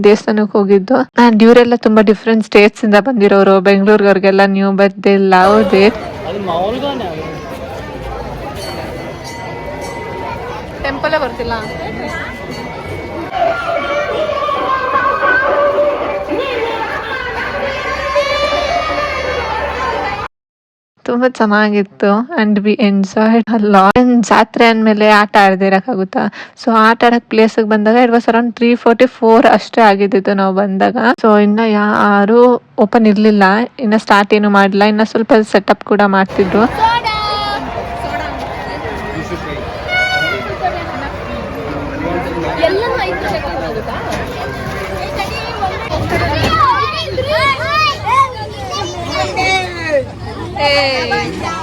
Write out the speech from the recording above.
ದೇವಸ್ಥಾನಕ್ಕೆ ಹೋಗಿದ್ದು. ಅಂಡ್ ಇವರೆಲ್ಲ ತುಂಬಾ ಡಿಫ್ರೆಂಟ್ ಸ್ಟೇಟ್ಸ್ ಇಂದ ಬಂದಿರೋರು. ಬೆಂಗಳೂರಿಗವ್ರಿಗೆಲ್ಲ new but they love there. Temple ಬರ್ತಿಲ್ಲ. ತುಂಬಾ ಚೆನ್ನಾಗಿತ್ತು and we enjoyed a lot. ಜಾತ್ರೆ ಅಂದ್ಮೇಲೆ ಆಟ ಆಡದೆ ಇರಕ್ಕಾಗುತ್ತಾ? ಸೊ ಆಟ ಆಡಕ್ ಪ್ಲೇಸ್ ಬಂದಾಗ ಇಟ್ ವಾಸ್ ಅರೌಂಡ್ 3:44 ಅಷ್ಟೇ ಆಗಿದ್ದು ನಾವು ಬಂದಾಗ. ಸೊ ಇನ್ನ ಯಾರು ಓಪನ್ ಇರ್ಲಿಲ್ಲ, ಇನ್ನ ಸ್ಟಾರ್ಟ್ ಏನು ಮಾಡಿಲ್ಲ, ಇನ್ನ ಸ್ವಲ್ಪ ಸೆಟಪ್ ಕೂಡ ಮಾಡ್ತಿದ್ರು. Hey.